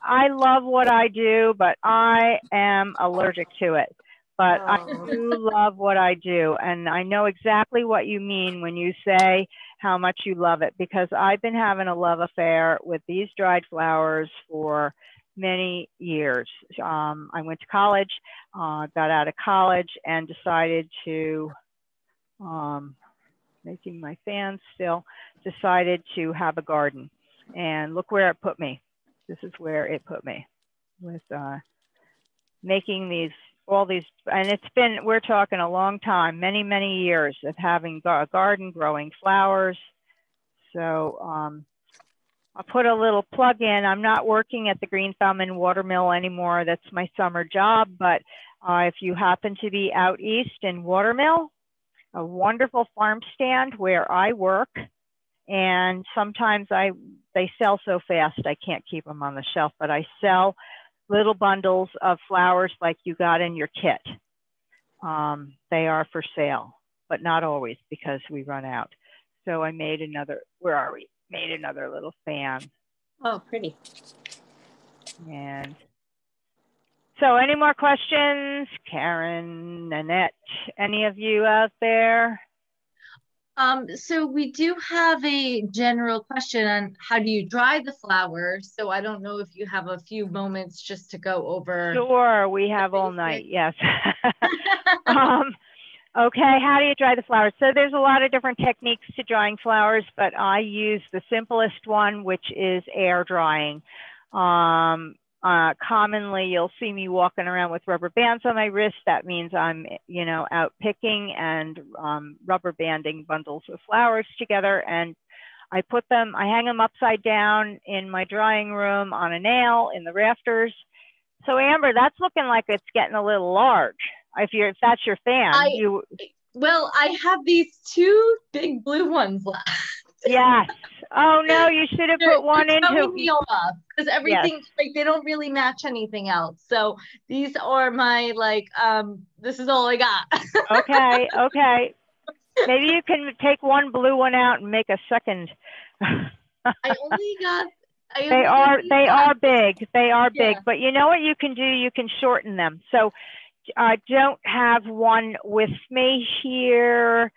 I love what I do, but I am allergic to it. But I do love what I do. And I know exactly what you mean when you say how much you love it, because I've been having a love affair with these dried flowers for many years. I went to college, got out of college and decided to, making my fans still, decided to have a garden. And look where it put me. This is where it put me with making all these, and it's been, we're talking a long time, many, many years of having a garden, growing flowers. So I'll put a little plug in. I'm not working at the Green Thumb and Watermill anymore. That's my summer job. But if you happen to be out east in Watermill, a wonderful farm stand where I work. And sometimes they sell so fast, I can't keep them on the shelf, but I sell little bundles of flowers like you got in your kit. They are for sale, but not always because we run out. So I made another, where are we? Made another little fan. Oh, pretty. And so any more questions? Karen, Nanette, any of you out there? So we do have a general question on how do you dry the flowers. So I don't know if you have a few moments just to go over. Sure, we have all night, yes. Okay, how do you dry the flowers? So there's a lot of different techniques to drying flowers, but I use the simplest one, which is air drying. Commonly, you'll see me walking around with rubber bands on my wrist. That means I'm, you know, out picking and rubber banding bundles of flowers together. And I hang them upside down in my drying room on a nail in the rafters. So Amber, that's looking like it's getting a little large. If that's your fan, well, I have these two big blue ones left. Yes. Oh no, you should have put one into me off because everything like they don't really match anything else. So these are my this is all I got. Okay, okay. Maybe you can take one blue one out and make a second. They are big. They are big. But you know what you can do? You can shorten them. So I don't have one with me here.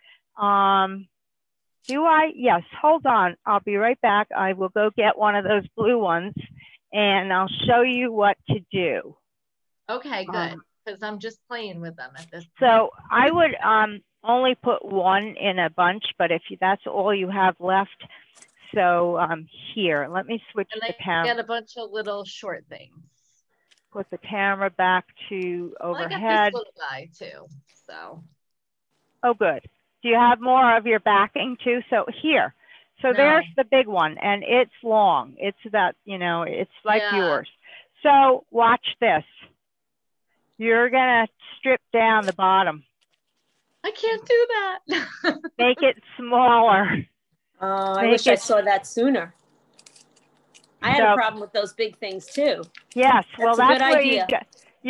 Do I? Yes, hold on. I'll be right back. I will go get one of those blue ones and I'll show you what to do. Okay, good. Because I'm just playing with them at this point. So I would only put one in a bunch, but if that's all you have left. So here, let me switch the camera. I got a bunch of little short things. Put the camera back to overhead. I got this little guy too, so. Oh, good. Do you have more of your backing too? So here, so there's the big one and it's long. It's about, you know, it's like yours. So watch this. You're gonna strip down the bottom. I can't do that. Make it smaller. Oh, I wish I saw that sooner. I had a problem with those big things too. Yes, well, that's where you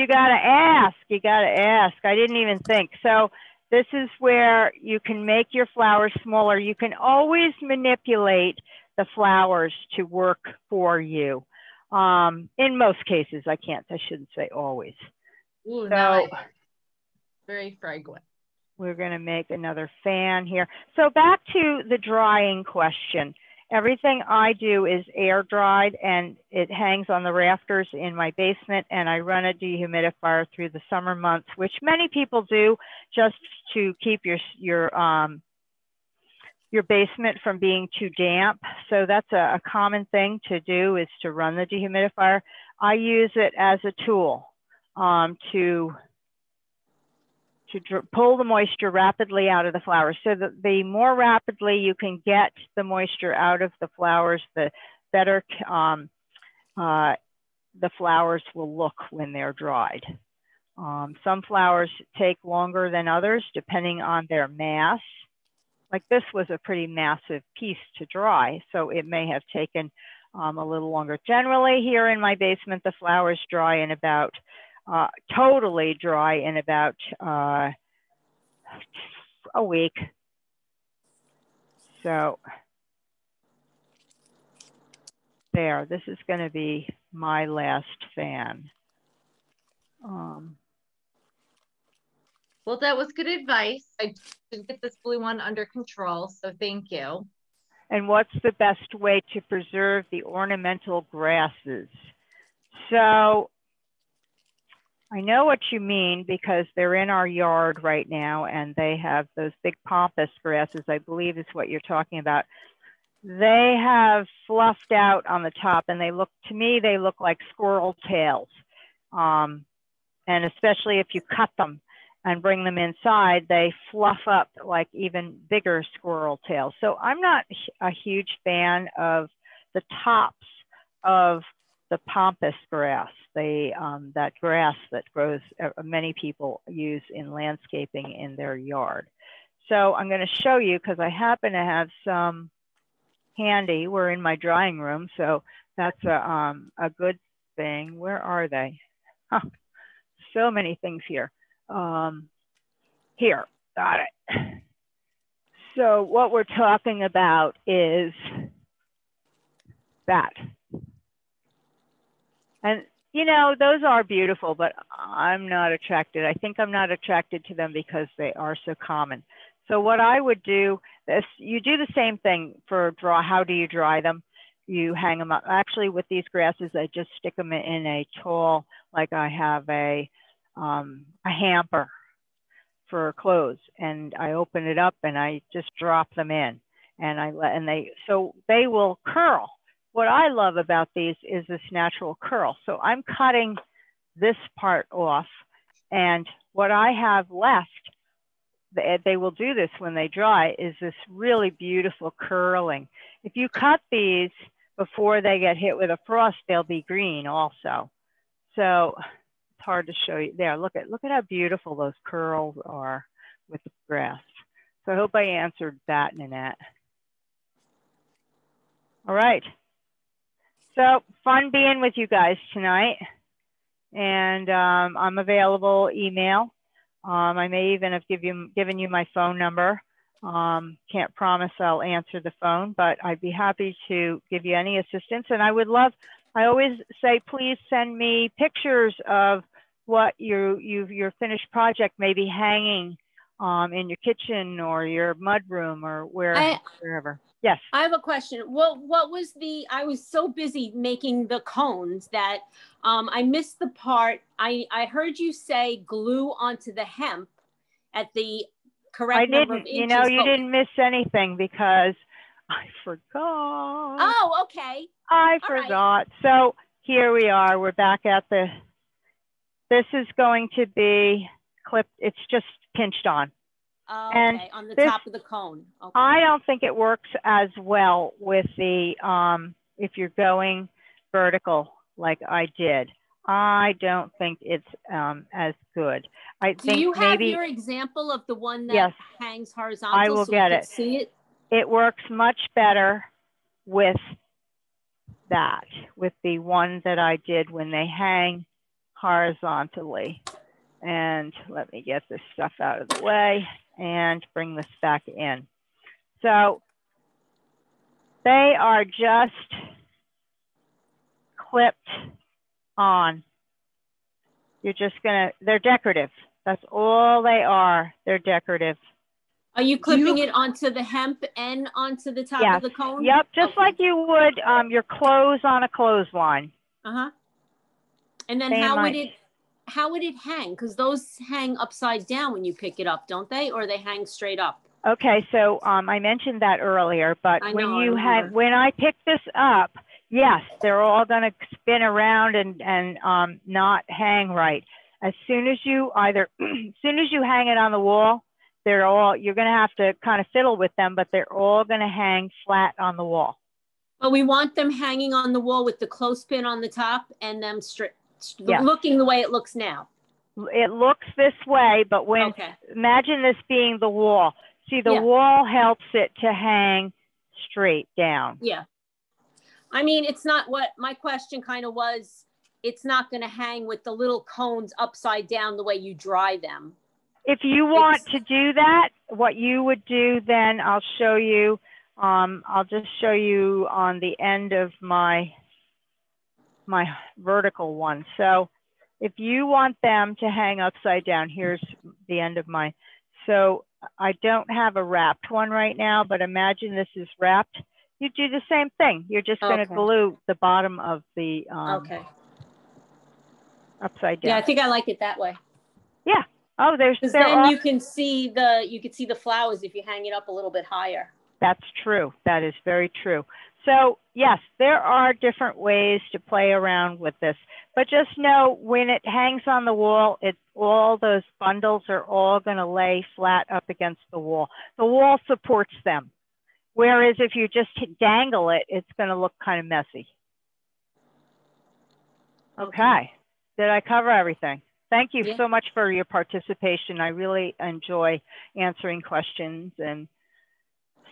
gotta ask. You gotta ask. I didn't even think. So this is where you can make your flowers smaller. You can always manipulate the flowers to work for you. In most cases, I shouldn't say always. Ooh, so very fragrant. We're gonna make another fan here. So back to the drying question. Everything I do is air dried and it hangs on the rafters in my basement and I run a dehumidifier through the summer months, which many people do just to keep your basement from being too damp. So that's a common thing to do, is to run the dehumidifier. I use it as a tool to pull the moisture rapidly out of the flowers. So that the more rapidly you can get the moisture out of the flowers, the better the flowers will look when they're dried. Some flowers take longer than others depending on their mass. Like this was a pretty massive piece to dry, so it may have taken a little longer. Generally here in my basement, the flowers dry in about, totally dry in about a week. So there, this is going to be my last fan. Well, that was good advice. I did get this blue one under control, so thank you. And what's the best way to preserve the ornamental grasses? So I know what you mean because they're in our yard right now and they have those big pampas grasses, I believe is what you're talking about. They have fluffed out on the top and they look, to me, they look like squirrel tails. And especially if you cut them and bring them inside, they fluff up like even bigger squirrel tails. So I'm not a huge fan of the tops of the pampas grass, that grass that grows, many people use in landscaping in their yard. So I'm going to show you because I happen to have some handy. We're in my drying room, so that's a good thing. Where are they? Huh. So many things here. Here, got it. So what we're talking about is that. And you know, those are beautiful, but I'm not attracted. I think I'm not attracted to them because they are so common. So what I would do is you do the same thing for how do you dry them? You hang them up. Actually, with these grasses, I just stick them in a tall, like I have a hamper for clothes, and I open it up and I just drop them in, and so they will curl. What I love about these is this natural curl. So I'm cutting this part off, and what I have left, they will do this when they dry, is this really beautiful curling. If you cut these before they get hit with a frost, they'll be green also. So it's hard to show you there. Look at how beautiful those curls are with the grass. So I hope I answered that, Nanette. All right. So fun being with you guys tonight. And I'm available email. I may even have given you my phone number. Can't promise I'll answer the phone, but I'd be happy to give you any assistance. And I always say, please send me pictures of what your finished project may be hanging in your kitchen or your mudroom or wherever. Yes. I have a question. What was I was so busy making the cones that I missed the part. I heard you say glue onto the hemp at the correct number of inches. You know, you didn't miss anything because I forgot. Oh, okay. I forgot. Right. So here we are. We're back at this is going to be clipped. It's just pinched on. Oh, okay, on the top of the cone. Okay. I don't think it works as well with the, if you're going vertical like I did. I don't think it's as good. Do you have your example of the one that hangs horizontal? I will get it. See it? It works much better with that, with the one that I did when they hang horizontally. And let me get this stuff out of the way and bring this back in. So they are just clipped on. You're just they're decorative. That's all they are. They're decorative. Are you clipping it onto the hemp and onto the top of the cone? Yep, just like you would your clothes on a clothesline. Uh-huh. And then how would it hang? Because those hang upside down when you pick it up, don't they? Or they hang straight up? Okay, so I mentioned that earlier, but when I pick this up, yes, they're all going to spin around and not hang right. As soon as you hang it on the wall, you're going to have to kind of fiddle with them, but they're all going to hang flat on the wall. But we want them hanging on the wall with the clothespin on the top and them straight. Looking the way it looks now. It looks this way, but when, imagine this being the wall. See, the wall helps it to hang straight down. Yeah. I mean, it's not what my question kind of was. It's not going to hang with the little cones upside down the way you dry them. If you want to do that, what you would do then, I'll show you. I'll just show you on the end of my vertical one. So if you want them to hang upside down, here's the end of my, so I don't have a wrapped one right now, but imagine this is wrapped. You do the same thing. You're just going to glue the bottom of the upside down. Yeah, I think I like it that way. Yeah. Oh, then you can see the flowers if you hang it up a little bit higher. That's true. That is very true. So yes, there are different ways to play around with this, but just know when it hangs on the wall, all those bundles are all going to lay flat up against the wall. The wall supports them. Whereas if you just dangle it, it's going to look kind of messy. Okay. Did I cover everything? Thank you so much for your participation. I really enjoy answering questions and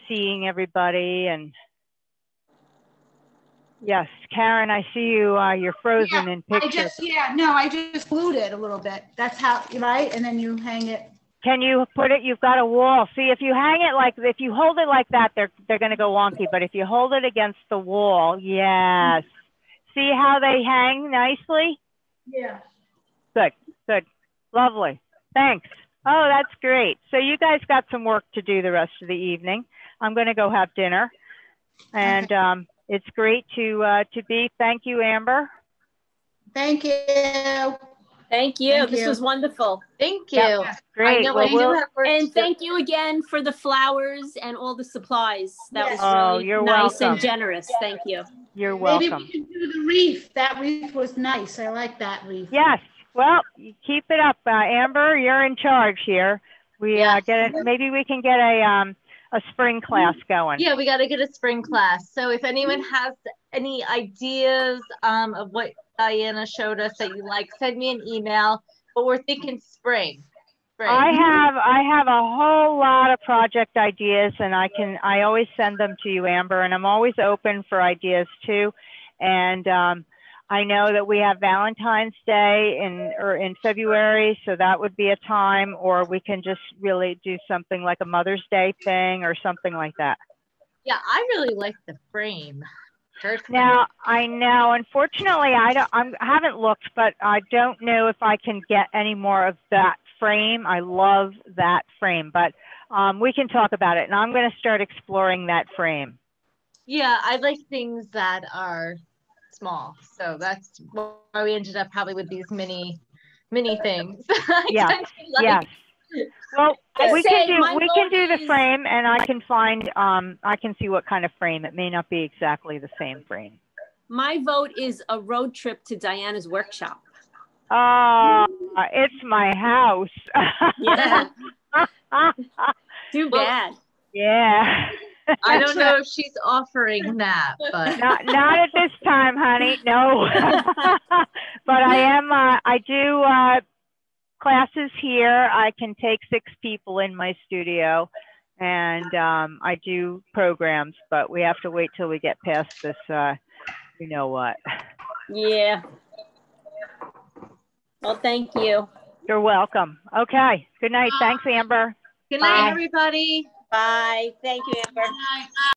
seeing everybody. And yes, Karen, I see you, you're frozen in pictures. I just glued it a little bit. That's how, right? And then you hang it. Can you put it, you've got a wall. See, if you hang it like, if you hold it like that, they're going to go wonky. But if you hold it against the wall, yes. See how they hang nicely? Yeah. Good, good, lovely. Thanks. Oh, that's great. So you guys got some work to do the rest of the evening. I'm going to go have dinner. And it's great to be. Thank you, Amber. Thank you. Thank you. This was wonderful. Thank you. Yep. Great. And thank you again for the flowers and all the supplies. That was really nice and generous. Thank you. You're welcome. Maybe we can do the wreath. That wreath was nice. I like that wreath. Yes. Well, keep it up, Amber. You're in charge here. We maybe we can get a spring class going. Yeah, we got to get a spring class. So if anyone has any ideas of what Diana showed us that you like, send me an email. But we're thinking spring. I have a whole lot of project ideas, and I always send them to you, Amber, and I'm always open for ideas too. And I know that we have Valentine's Day in February, so that would be a time, or we can just really do something like a Mother's Day thing or something like that. Yeah, I really like the frame. Personally. Now, I know, unfortunately, I haven't looked, but I don't know if I can get any more of that frame. I love that frame, but we can talk about it, and I'm going to start exploring that frame. Yeah, I like things that are small, so that's why we ended up probably with these mini things. Yeah. Well, we can do the frame, and I can find I can see what kind of frame. It may not be exactly the same frame. My vote is a road trip to Diana's workshop. It's my house. Yeah. Too bad. Yeah. I don't know if she's offering that, but not at this time, honey. No. But I do classes here. I can take 6 people in my studio, and I do programs, but we have to wait till we get past this, you know what. Yeah. Well, thank you. You're welcome. Okay. Good night. Thanks, Amber. Good night, everybody. Bye. Thank you, Amber. Bye.